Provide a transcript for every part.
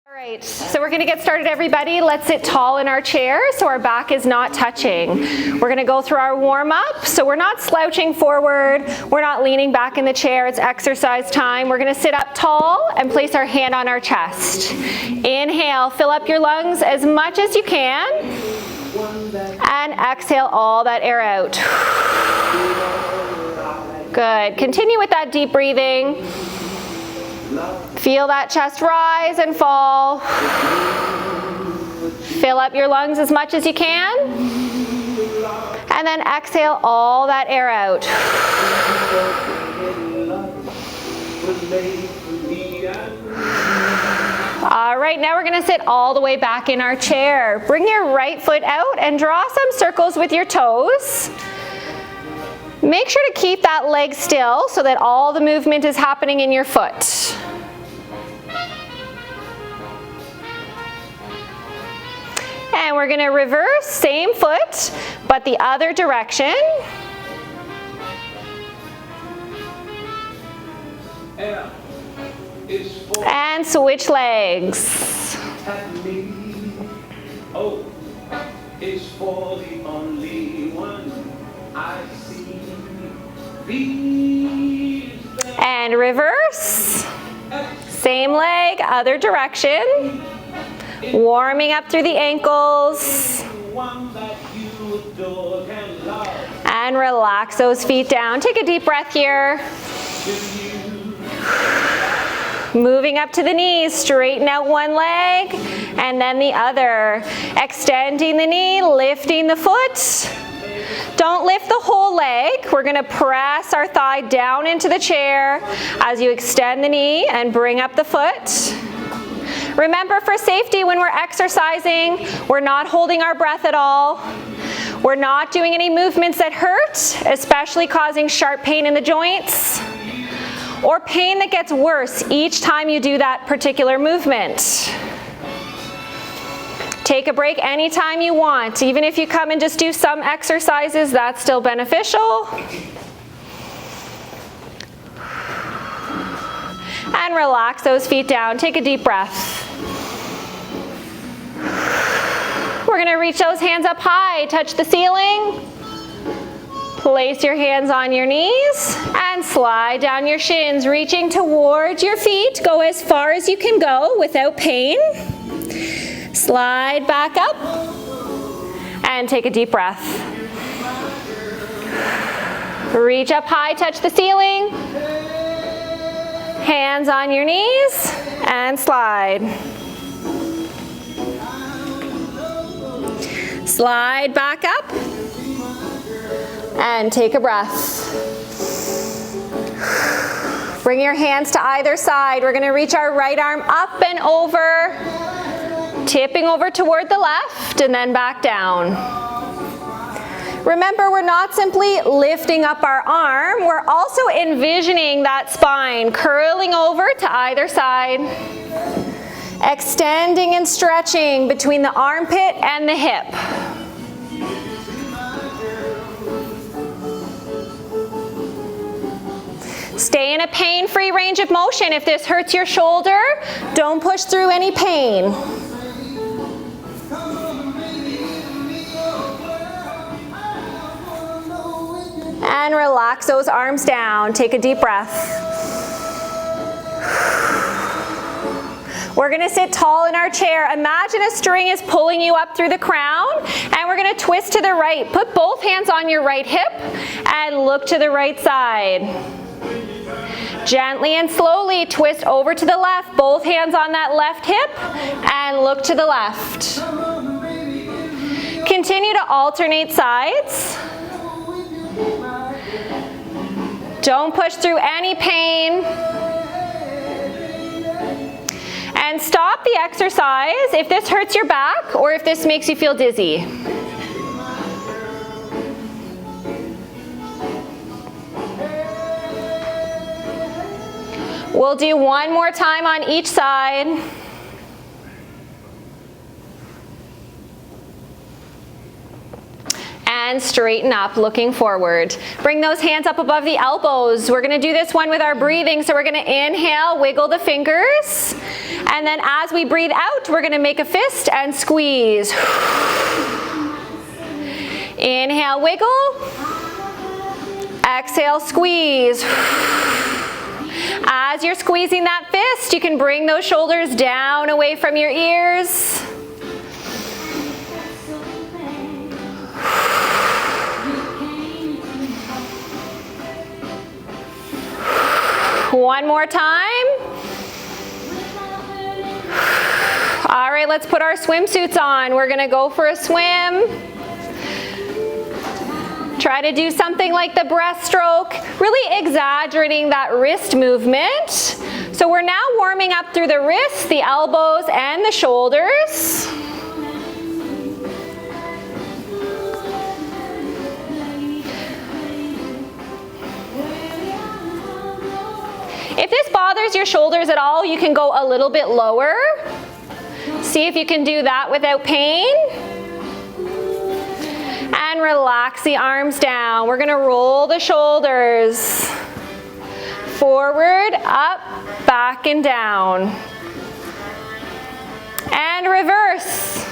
All right, so we're going to get started, everybody. Let's sit tall in our chair so our back is not touching. We're going to go through our warm-up. So we're not slouching forward. We're not leaning back in the chair. It's exercise time. We're going to sit up tall and place our hand on our chest. Inhale, fill up your lungs as much as you can. And exhale all that air out. Good. Continue with that deep breathing. Feel that chest rise and fall. Fill up your lungs as much as you can. And then exhale all that air out. All right, now we're going to sit all the way back in our chair. Bring your right foot out and draw some circles with your toes. Make sure to keep that leg still so that all the movement is happening in your foot. And we're going to reverse, same foot, but the other direction. And switch legs. O is for the only one I see. And reverse. Same leg, other direction. Warming up through the ankles. And relax those feet down. Take a deep breath here. Moving up to the knees, straighten out one leg and then the other. Extending the knee, lifting the foot. Don't lift the whole leg. We're going to press our thigh down into the chair as you extend the knee and bring up the foot. Remember, for safety, when we're exercising, we're not holding our breath at all. We're not doing any movements that hurt, especially causing sharp pain in the joints, or pain that gets worse each time you do that particular movement. Take a break anytime you want. Even if you come and just do some exercises, that's still beneficial. And relax those feet down. Take a deep breath. We're going to reach those hands up high. Touch the ceiling. Place your hands on your knees and slide down your shins, reaching towards your feet. Go as far as you can go without pain. Slide back up and take a deep breath. Reach up high, touch the ceiling. Hands on your knees and slide. Slide back up and take a breath. Bring your hands to either side. We're going to reach our right arm up and over, tipping over toward the left and then back down. Remember, we're not simply lifting up our arm, we're also envisioning that spine curling over to either side, extending and stretching between the armpit and the hip. Stay in a pain-free range of motion. If this hurts your shoulder, don't push through any pain. And relax those arms down. Take a deep breath. We're going to sit tall in our chair. Imagine a string is pulling you up through the crown, and we're going to twist to the right. Put both hands on your right hip and look to the right side. Gently and slowly twist over to the left. Both hands on that left hip and look to the left. Continue to alternate sides. Don't push through any pain. And stop the exercise if this hurts your back or if this makes you feel dizzy. We'll do one more time on each side. and straighten up, looking forward. Bring those hands up above the elbows. We're gonna do this one with our breathing. So we're gonna inhale, wiggle the fingers. And then as we breathe out, we're gonna make a fist and squeeze. Inhale, wiggle. Exhale, squeeze. As you're squeezing that fist, you can bring those shoulders down away from your ears. One more time. All right, let's put our swimsuits on. We're gonna go for a swim. Try to do something like the breaststroke, really exaggerating that wrist movement. So we're now warming up through the wrists, the elbows, and the shoulders. If this bothers your shoulders at all, you can go a little bit lower. See if you can do that without pain. And relax the arms down. We're gonna roll the shoulders. Forward, up, back, and down. And reverse.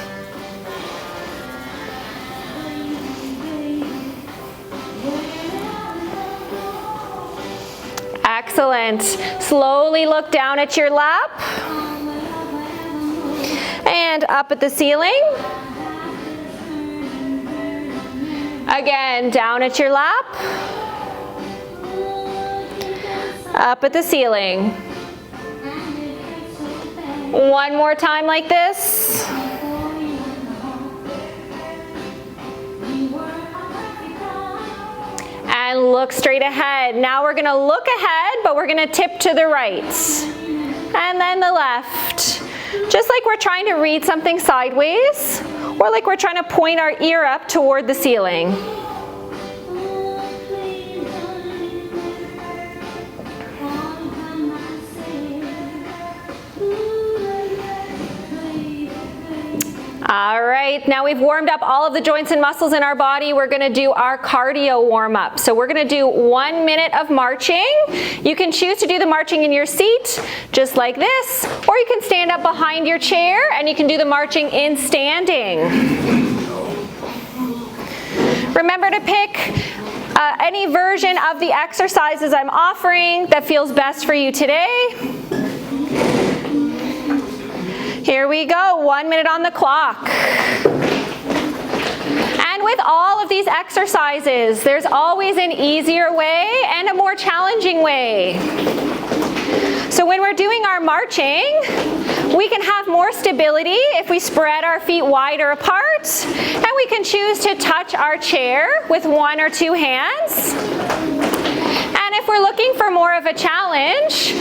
Excellent. Slowly look down at your lap. And up at the ceiling. Again, down at your lap. Up at the ceiling. One more time like this. And look straight ahead. Now we're gonna look ahead, but we're gonna tip to the right. And then the left. Just like we're trying to read something sideways, or like we're trying to point our ear up toward the ceiling. All right, now we've warmed up all of the joints and muscles in our body. We're gonna do our cardio warm up. So we're gonna do 1 minute of marching. You can choose to do the marching in your seat, just like this, or you can stand up behind your chair and you can do the marching in standing. Remember to pick any version of the exercises I'm offering that feels best for you today. Here we go, 1 minute on the clock. And with all of these exercises, there's always an easier way and a more challenging way. So when we're doing our marching, we can have more stability if we spread our feet wider apart, and we can choose to touch our chair with 1 or 2 hands. And if we're looking for more of a challenge,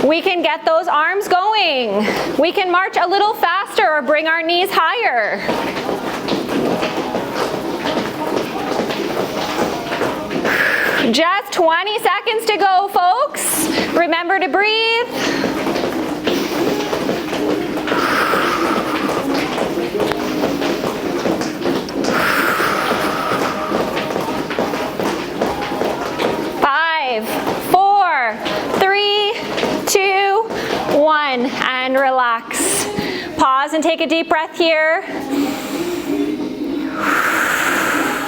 we can get those arms going. We can march a little faster or bring our knees higher. Just 20 seconds to go, folks. Remember to breathe. Five, 4, 3, 2, 1, and relax. Pause and take a deep breath here.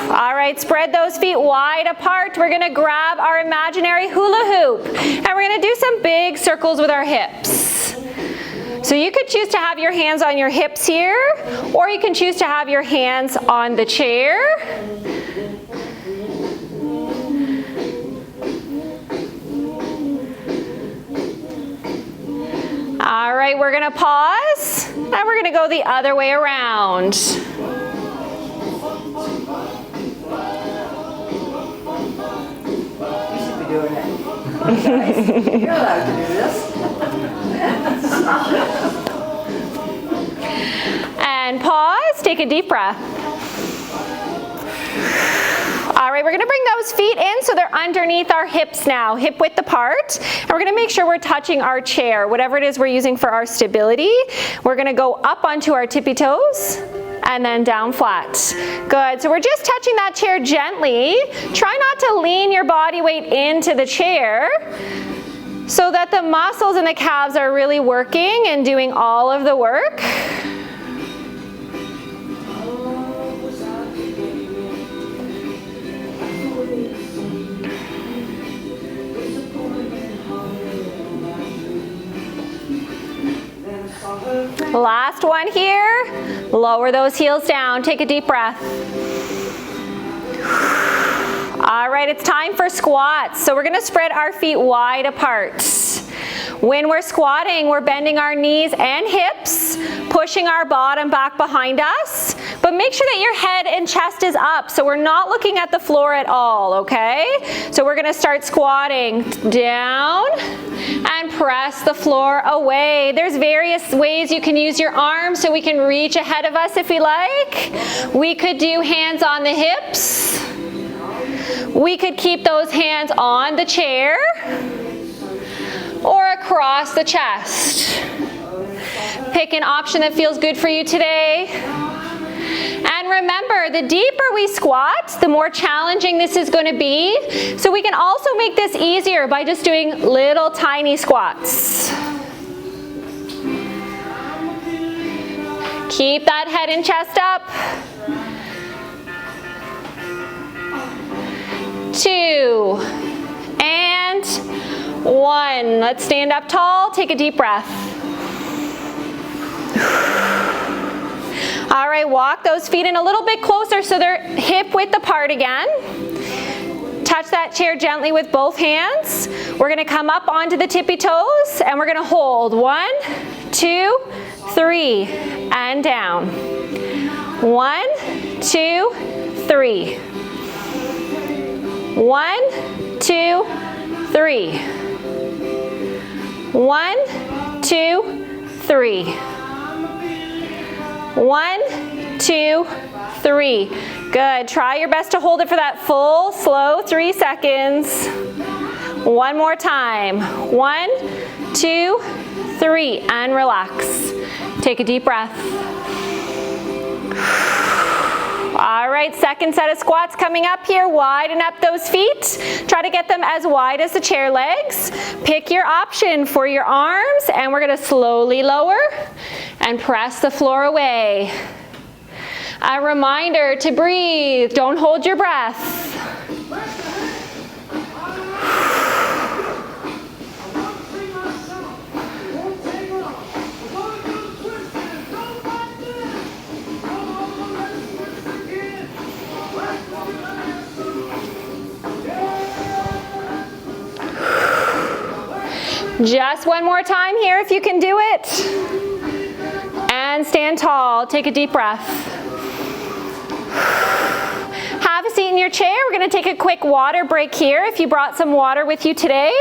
All right, spread those feet wide apart. We're gonna grab our imaginary hula hoop, and we're gonna do some big circles with our hips. So you could choose to have your hands on your hips here, or you can choose to have your hands on the chair. All right, we're gonna pause, and we're gonna go the other way around. Doing it. You're allowed to do this. And pause, take a deep breath. All right, we're gonna bring those feet in so they're underneath our hips now, hip width apart. And we're gonna make sure we're touching our chair, whatever it is we're using for our stability. We're gonna go up onto our tippy toes, and then down flat. Good, so we're just touching that chair gently. Try not to lean your body weight into the chair so that the muscles in the calves are really working and doing all of the work. Last one here. Lower those heels down. Take a deep breath. All right, it's time for squats. So we're going to spread our feet wide apart. When we're squatting, we're bending our knees and hips, pushing our bottom back behind us, but make sure that your head and chest is up so we're not looking at the floor at all, okay? So we're gonna start squatting down and press the floor away. There's various ways you can use your arms so we can reach ahead of us if we like. We could do hands on the hips. We could keep those hands on the chair or across the chest. Pick an option that feels good for you today. And remember, the deeper we squat, the more challenging this is going to be. So we can also make this easier by just doing little tiny squats. Keep that head and chest up. 2 and 1. Let's stand up tall. Take a deep breath. All right, walk those feet in a little bit closer so they're hip width apart again. Touch that chair gently with both hands. We're going to come up onto the tippy toes and we're going to hold 1, 2, 3 and down. 1, 2, 3. 1, 2, 3. 1, 2, 3. 1, 2, 3. Good. Try your best to hold it for that full, slow 3 seconds. One more time. 1, 2, 3. And relax. Take a deep breath. All right, second set of squats coming up here. Widen up those feet. Try to get them as wide as the chair legs. Pick your option for your arms, and we're going to slowly lower and press the floor away. A reminder to breathe. Don't hold your breath. Just one more time here if you can do it. And stand tall. Take a deep breath. Have a seat in your chair. We're going to take a quick water break here if you brought some water with you today.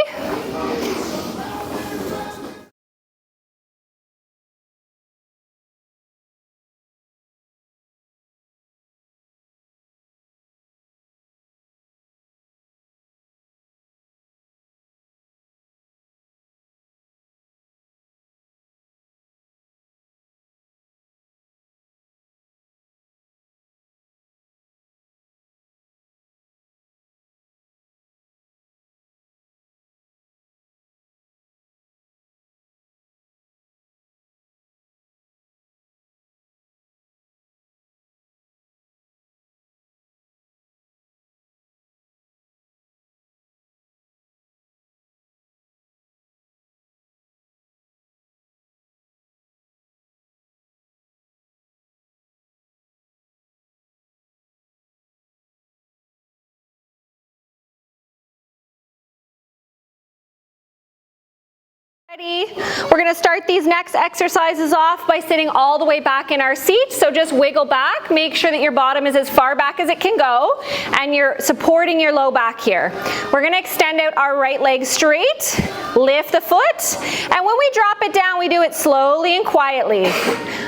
Ready? We're going to start these next exercises off by sitting all the way back in our seat. So just wiggle back. Make sure that your bottom is as far back as it can go and you're supporting your low back here. We're going to extend out our right leg straight, lift the foot, and when we drop it down, we do it slowly and quietly.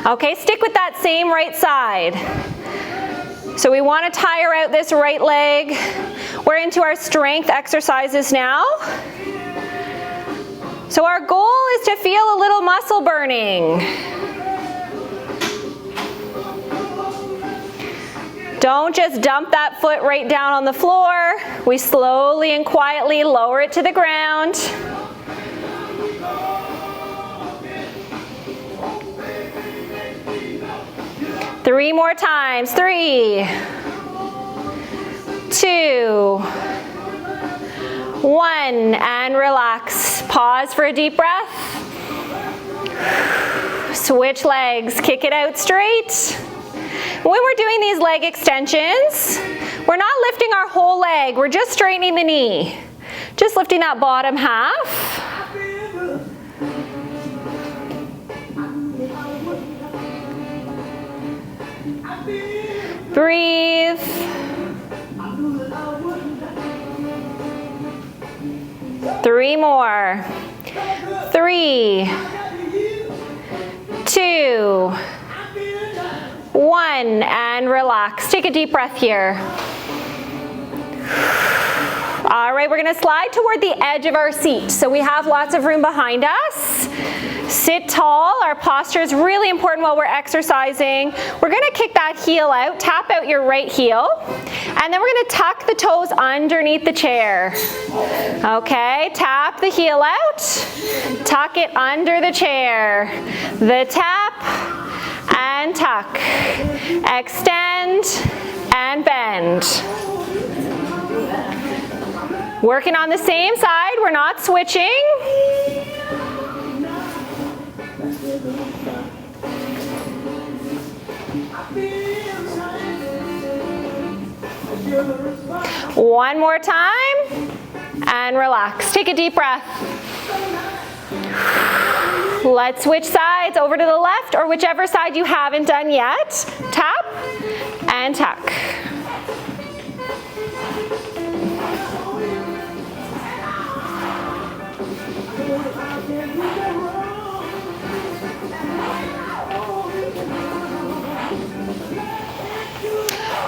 Okay, stick with that same right side. So we want to tire out this right leg. We're into our strength exercises now. So our goal is to feel a little muscle burning. Don't just dump that foot right down on the floor. We slowly and quietly lower it to the ground. Three more times. 3, 2, 1, and relax. Pause for a deep breath. Switch legs, kick it out straight. When we're doing these leg extensions, we're not lifting our whole leg, we're just straightening the knee. Just lifting that bottom half. Breathe. Three more. 3, 2, 1, and relax. Take a deep breath here. All right, we're gonna slide toward the edge of our seat. So we have lots of room behind us. Sit tall. Our posture is really important while we're exercising. We're gonna kick that heel out, tap out your right heel, and then we're gonna tuck the toes underneath the chair. Okay, tap the heel out, tuck it under the chair. The tap and tuck. Extend and bend. Working on the same side, we're not switching. One more time, and relax. Take a deep breath. Let's switch sides over to the left or whichever side you haven't done yet. Tap and tuck.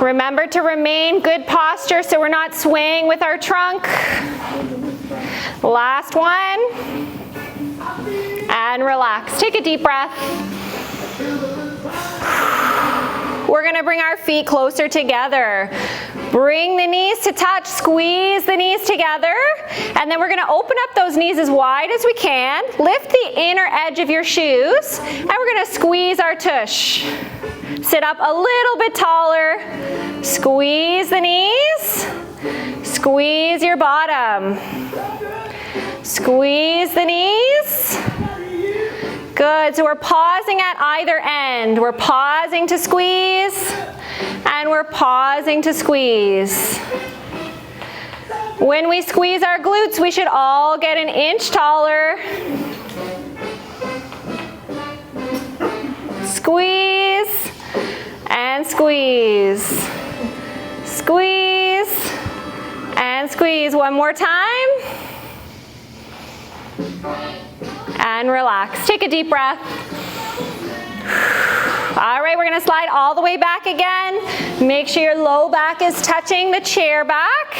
Remember to remain good posture so we're not swaying with our trunk. Last one. And relax. Take a deep breath. We're gonna bring our feet closer together. Bring the knees to touch, squeeze the knees together, and then we're gonna open up those knees as wide as we can. Lift the inner edge of your shoes, and we're gonna squeeze our tush. Sit up a little bit taller. Squeeze the knees. Squeeze your bottom. Squeeze the knees. Good, so we're pausing at either end. We're pausing to squeeze, and we're pausing to squeeze. When we squeeze our glutes, we should all get an inch taller. Squeeze, and squeeze. Squeeze, and squeeze. One more time. And relax. Take a deep breath. All right, we're gonna slide all the way back again. Make sure your low back is touching the chair back.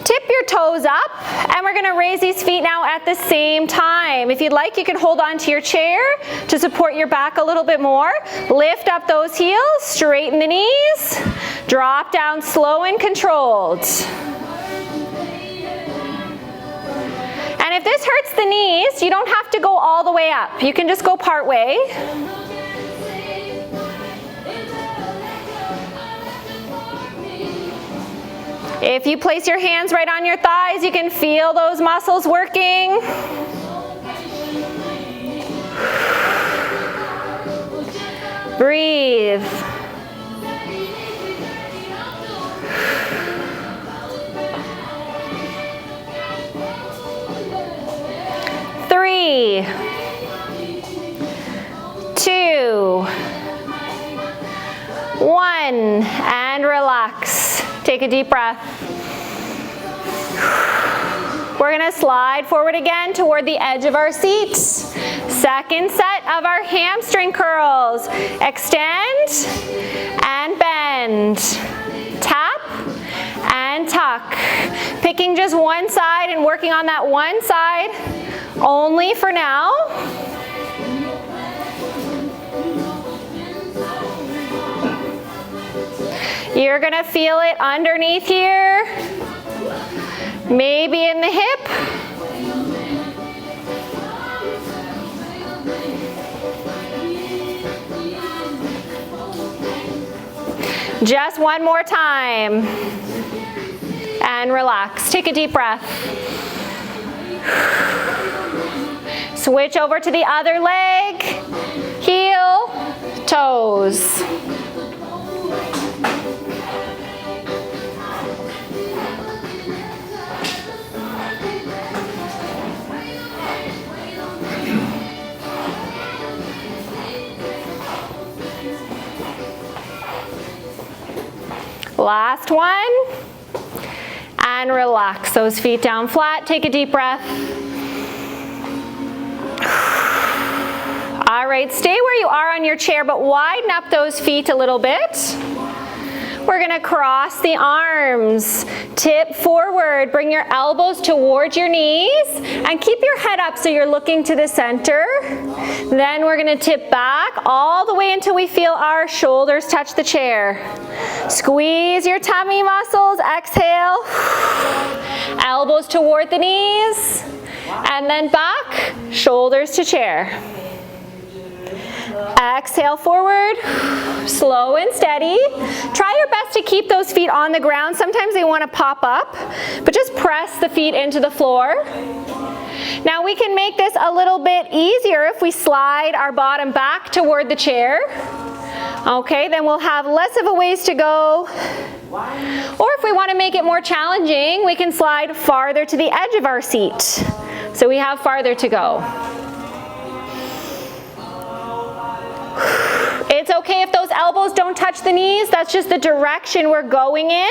Tip your toes up, and we're gonna raise these feet now at the same time. If you'd like, you can hold on to your chair to support your back a little bit more. Lift up those heels, straighten the knees, drop down slow and controlled. And if this hurts the knees, you don't have to go all the way up. You can just go part way. If you place your hands right on your thighs, you can feel those muscles working. Breathe. Three, 2, 1, and relax. Take a deep breath. We're gonna slide forward again toward the edge of our seat. Second set of our hamstring curls. Extend and bend. Tap and tuck. Picking just one side and working on that one side only for now. You're gonna feel it underneath here, maybe in the hip. Just one more time. And relax. Take a deep breath. Switch over to the other leg. Heel, toes. Last one. And relax those feet down flat. Take a deep breath. All right, stay where you are on your chair, but widen up those feet a little bit. We're gonna cross the arms, tip forward, bring your elbows towards your knees, and keep your head up so you're looking to the center. Then we're gonna tip back all the way until we feel our shoulders touch the chair. Squeeze your tummy muscles, exhale. Elbows toward the knees, and then back, shoulders to chair. Exhale forward, slow and steady. Try your best to keep those feet on the ground. Sometimes they want to pop up, but just press the feet into the floor. Now we can make this a little bit easier if we slide our bottom back toward the chair. Okay, then we'll have less of a ways to go. Or if we want to make it more challenging, we can slide farther to the edge of our seat. So we have farther to go. It's okay if those elbows don't touch the knees. That's just the direction we're going in.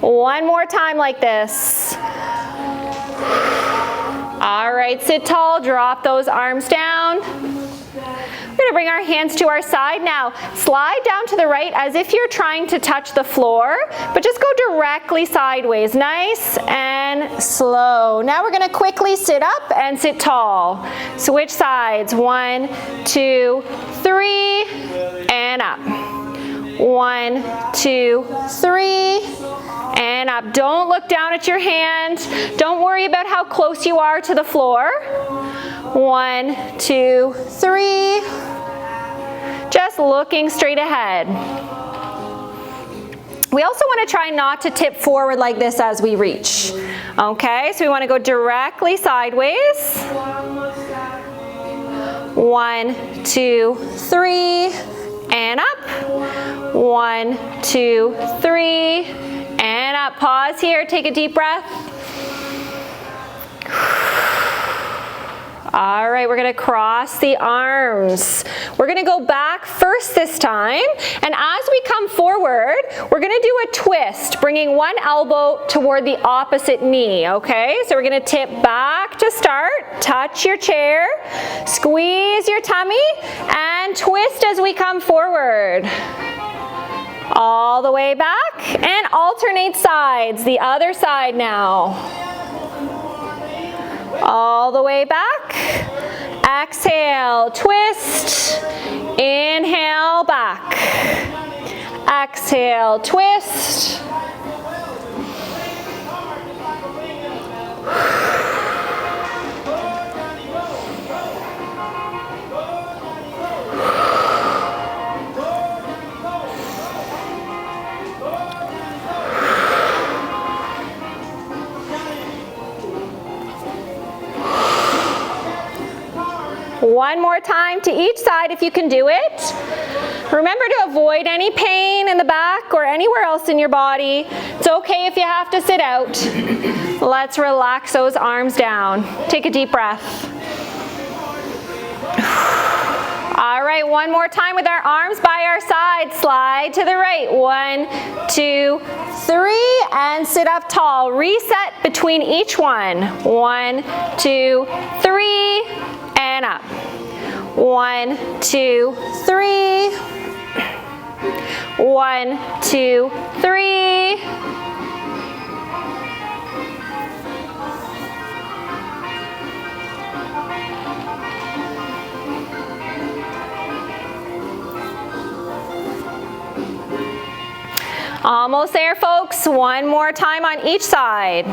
One more time like this. All right, sit tall, drop those arms down. We're gonna bring our hands to our side now. Slide down to the right as if you're trying to touch the floor, but just go directly sideways. Nice and slow. Now we're gonna quickly sit up and sit tall. Switch sides. 1, 2, 3, and up. 1, 2, 3, and up. Don't look down at your hand. Don't worry about how close you are to the floor. 1, 2, 3. Just looking straight ahead. We also want to try not to tip forward like this as we reach. Okay, so we want to go directly sideways. 1, 2, 3, and up. 1, 2, 3, and up. Pause here, take a deep breath. All right, we're gonna cross the arms. We're gonna go back first this time, and as we come forward, we're gonna do a twist, bringing one elbow toward the opposite knee, okay? So we're gonna tip back to start, touch your chair, squeeze your tummy, and twist as we come forward. All the way back, and alternate sides, the other side now. All the way back. Exhale, twist. Inhale, back. Exhale, twist. One more time to each side if you can do it. Remember to avoid any pain in the back or anywhere else in your body. It's okay if you have to sit out. Let's relax those arms down. Take a deep breath. All right, one more time with our arms by our side. Slide to the right. 1, 2, 3, and sit up tall. Reset between each one. 1, 2, 3, and up. 1, 2, 3. 1, 2, 3. Almost there, folks. One more time on each side.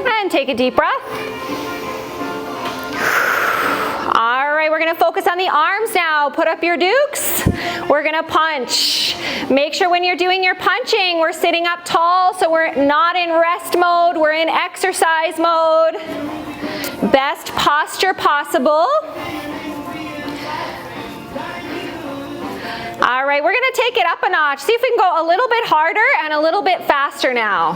And take a deep breath. All right, we're gonna focus on the arms now. Put up your dukes. We're gonna punch. Make sure when you're doing your punching, we're sitting up tall so we're not in rest mode, we're in exercise mode. Best posture possible. All right, we're gonna take it up a notch. See if we can go a little bit harder and a little bit faster now.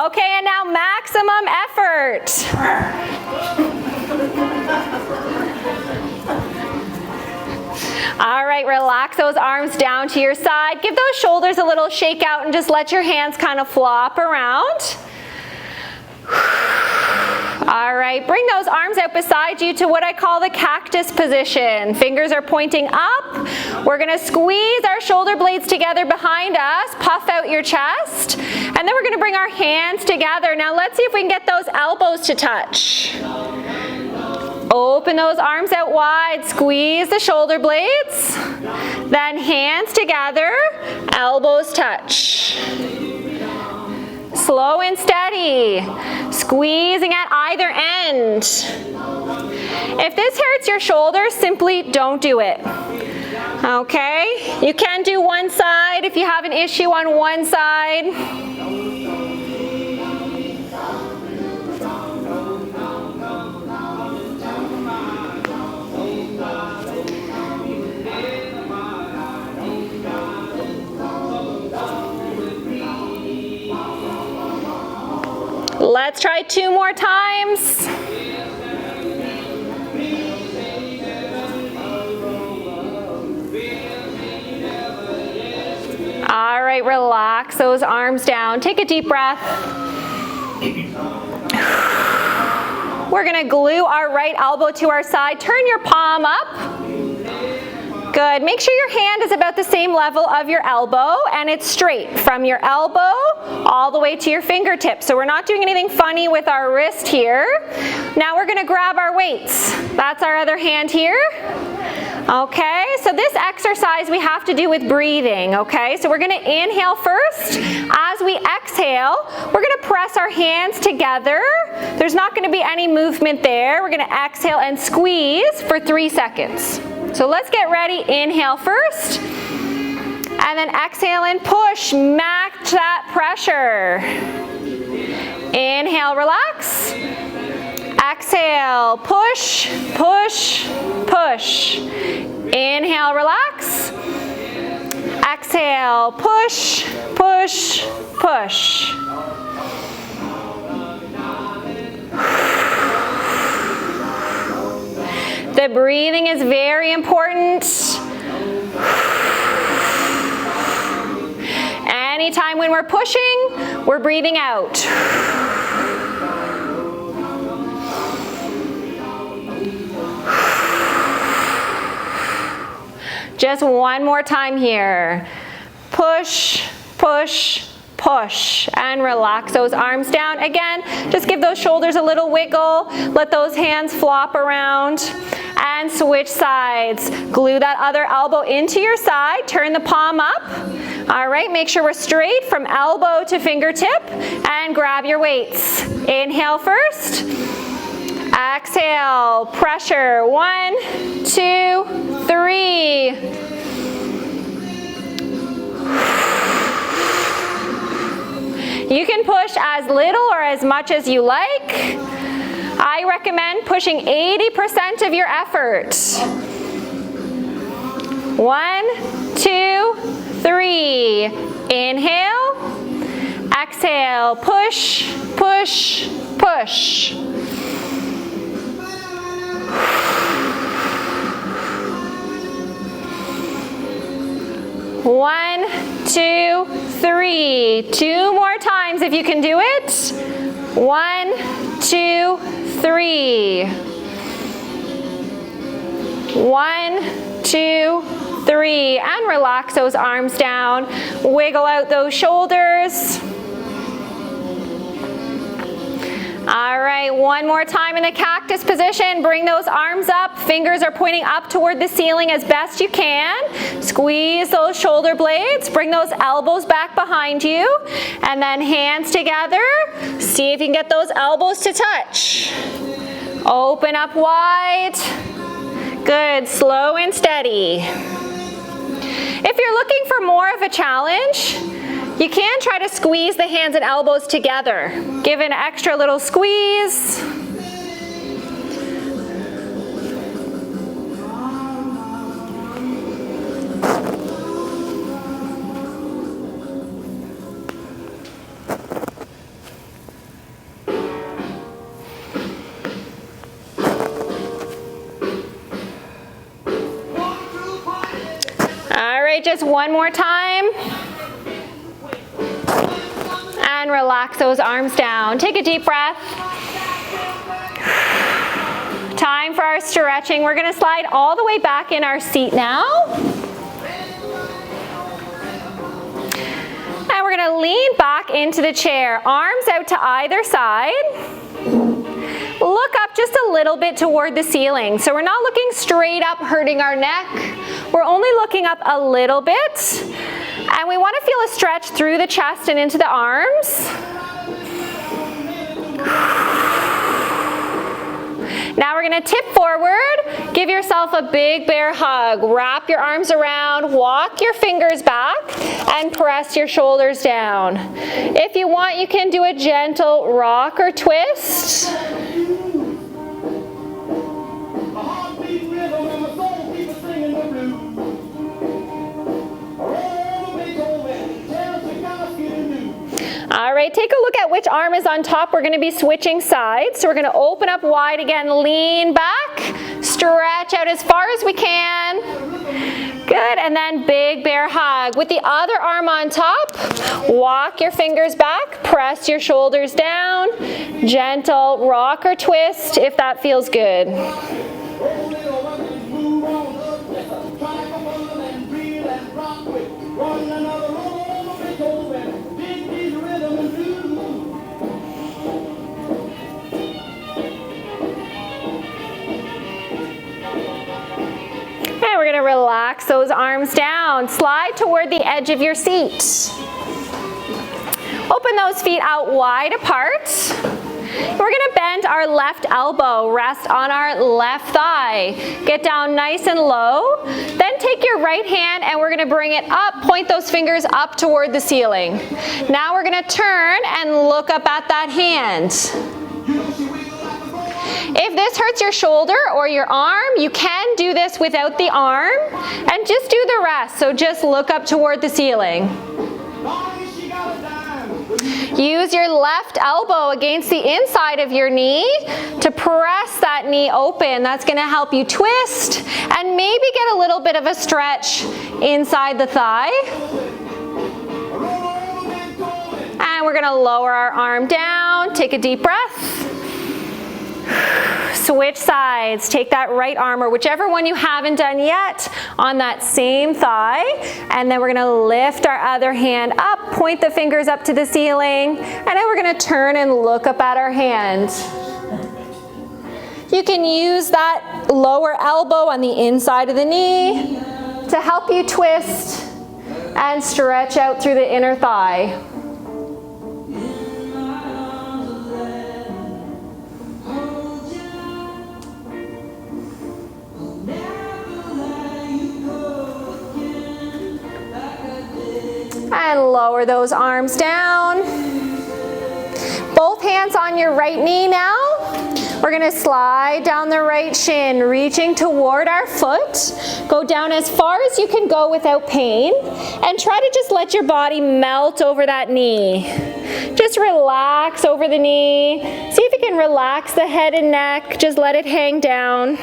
Okay, and now maximum effort. All right, relax those arms down to your side. Give those shoulders a little shake out and just let your hands kind of flop around. All right, bring those arms out beside you to what I call the cactus position. Fingers are pointing up. We're gonna squeeze our shoulder blades together behind us, puff out your chest, and then we're gonna bring our hands together. Now let's see if we can get those elbows to touch. Open those arms out wide, squeeze the shoulder blades, then hands together, elbows touch. Slow and steady, squeezing at either end. If this hurts your shoulders, simply don't do it. Okay? You can do one side if you have an issue on one side. Let's try 2 more times. All right, relax those arms down. Take a deep breath. We're gonna glue our right elbow to our side. Turn your palm up. Good. Make sure your hand is about the same level of your elbow and it's straight from your elbow all the way to your fingertips. So we're not doing anything funny with our wrist here. Now we're gonna grab our weights. That's our other hand here. Okay, so this exercise we have to do with breathing, okay? So we're gonna inhale first. As we exhale, we're gonna press our hands together. There's not gonna be any movement there. We're gonna exhale and squeeze for 3 seconds. So let's get ready. Inhale first, and then exhale and push. Match that pressure. Inhale, relax. Exhale, push, push, push. Inhale, relax. Exhale, push, push, push. The breathing is very important. Anytime when we're pushing, we're breathing out. Just one more time here. Push, push, push, and relax those arms down. Again, just give those shoulders a little wiggle. Let those hands flop around. And switch sides. Glue that other elbow into your side. Turn the palm up. All right, make sure we're straight from elbow to fingertip. And grab your weights. Inhale first. Exhale, pressure. 1, 2, 3. You can push as little or as much as you like. I recommend pushing 80% of your effort. 1, 2, 3. Inhale. Exhale. Push, push, push. One, 2, 3. 2 more times if you can do it. 1, 2, 3. 1, 2, 3. And relax those arms down. Wiggle out those shoulders. All right. right, one more time in the cactus position. Bring those arms up. Fingers are pointing up toward the ceiling as best you can. Squeeze those shoulder blades. Bring those elbows back behind you. And then hands together. See if you can get those elbows to touch. Open up wide. Good, slow and steady. If you're looking for more of a challenge, you can try to squeeze the hands and elbows together. Give an extra little squeeze. All right, just one more time. And relax those arms down. Take a deep breath. Time for our stretching. We're gonna slide all the way back in our seat now. And we're gonna lean back into the chair. Arms out to either side. Look up just a little bit toward the ceiling. So we're not looking straight up, hurting our neck. We're only looking up a little bit. And we want to feel a stretch through the chest and into the arms. Now we're going to tip forward. Give yourself a big bear hug. Wrap your arms around, walk your fingers back, and press your shoulders down. If you want, you can do a gentle rock or twist. All right, take a look at which arm is on top. We're going to be switching sides. So we're going to open up wide again, lean back, stretch out as far as we can. Good, and then big bear hug. With the other arm on top, walk your fingers back, press your shoulders down, gentle rock or twist if that feels good. And we're going to relax those arms down. Slide toward the edge of your seat. Open those feet out wide apart. We're going to bend our left elbow, rest on our left thigh. Get down nice and low. Then take your right hand and we're going to bring it up. Point those fingers up toward the ceiling. Now we're going to turn and look up at that hand. If this hurts your shoulder or your arm, you can do this without the arm and just do the rest. So just look up toward the ceiling. Use your left elbow against the inside of your knee to press that knee open. That's going to help you twist and maybe get a little bit of a stretch inside the thigh. And we're going to lower our arm down. Take a deep breath. Switch sides. Take that right arm or whichever one you haven't done yet on that same thigh. And then we're going to lift our other hand up, point the fingers up to the ceiling, and then we're going to turn and look up at our hand. You can use that lower elbow on the inside of the knee to help you twist and stretch out through the inner thigh. And lower those arms down. Both hands on your right knee now. We're going to slide down the right shin, reaching toward our foot. Go down as far as you can go without pain. And try to just let your body melt over that knee. Just relax over the knee. See if you can relax the head and neck. Just let it hang down.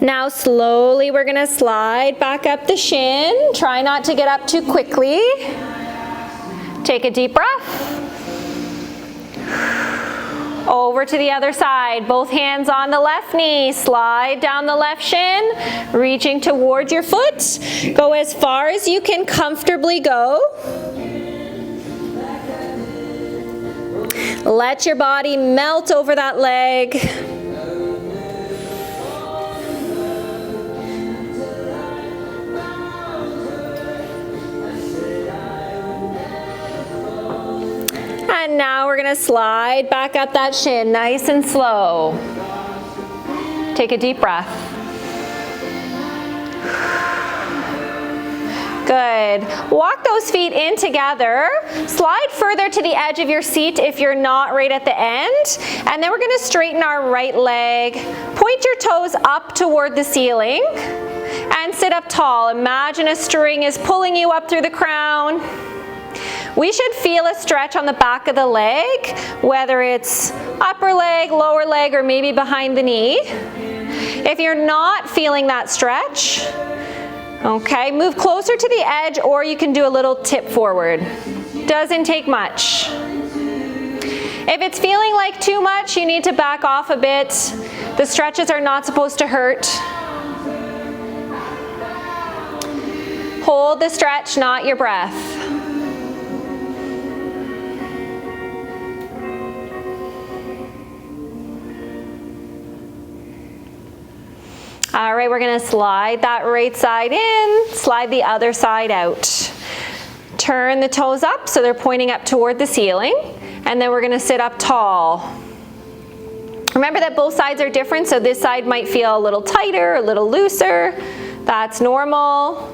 Now slowly we're going to slide back up the shin. Try not to get up too quickly. Take a deep breath. Over to the other side. Both hands on the left knee. Slide down the left shin, reaching towards your foot. Go as far as you can comfortably go. Let your body melt over that leg. And now we're gonna slide back up that shin, nice and slow. Take a deep breath. Good. Walk those feet in together. Slide further to the edge of your seat if you're not right at the end. And then we're gonna straighten our right leg. Point your toes up toward the ceiling and sit up tall. Imagine a string is pulling you up through the crown. We should feel a stretch on the back of the leg, whether it's upper leg, lower leg, or maybe behind the knee. If you're not feeling that stretch, okay, move closer to the edge, or you can do a little tip forward. Doesn't take much. If it's feeling like too much, you need to back off a bit. The stretches are not supposed to hurt. Hold the stretch, not your breath. All right, we're gonna slide that right side in, slide the other side out. Turn the toes up so they're pointing up toward the ceiling, and then we're gonna sit up tall. Remember that both sides are different, so this side might feel a little tighter, a little looser. That's normal.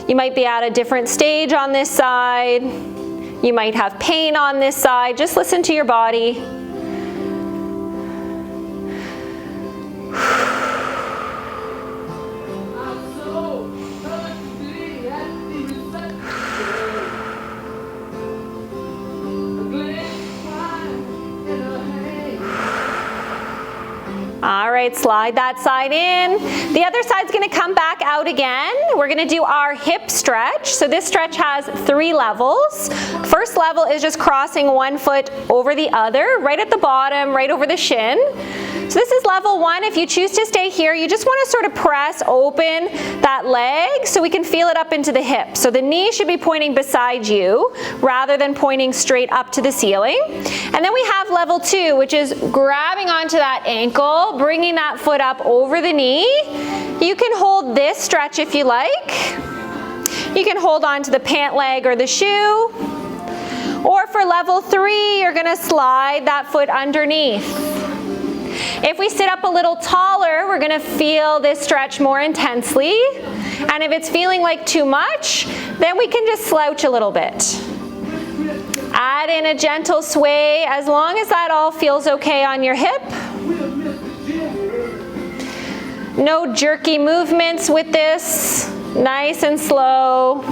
You might be at a different stage on this side. You might have pain on this side. Just listen to your body. All right, slide that side in. The other side's gonna come back out again. We're gonna do our hip stretch. So this stretch has 3 levels. First level is just crossing one foot over the other, right at the bottom, right over the shin. So this is level 1. If you choose to stay here, you just wanna sort of press open that leg so we can feel it up into the hip. So the knee should be pointing beside you rather than pointing straight up to the ceiling. And then we have level 2, which is grabbing onto that ankle, bringing that foot up over the knee. You can hold this stretch if you like. You can hold on to the pant leg or the shoe. Or for level 3, you're gonna slide that foot underneath. If we sit up a little taller, we're gonna feel this stretch more intensely. And if it's feeling like too much, then we can just slouch a little bit. Add in a gentle sway as long as that all feels okay on your hip. No jerky movements with this, nice and slow.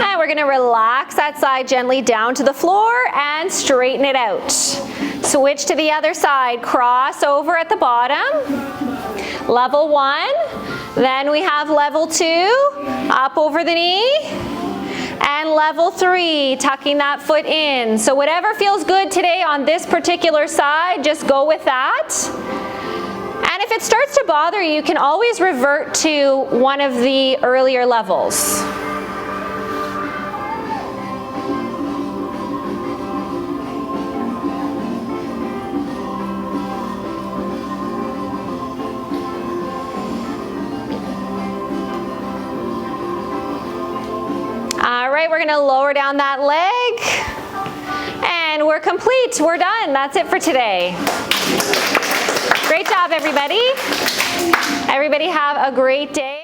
And we're gonna relax that side gently down to the floor and straighten it out. Switch to the other side, cross over at the bottom. Level 1, then we have level 2, up over the knee. And level 3, tucking that foot in. So whatever feels good today on this particular side, just go with that. And if it starts to bother you, you can always revert to one of the earlier levels. All right, we're gonna lower down that leg, and we're complete, we're done. That's it for today. Great job, everybody. Everybody have a great day.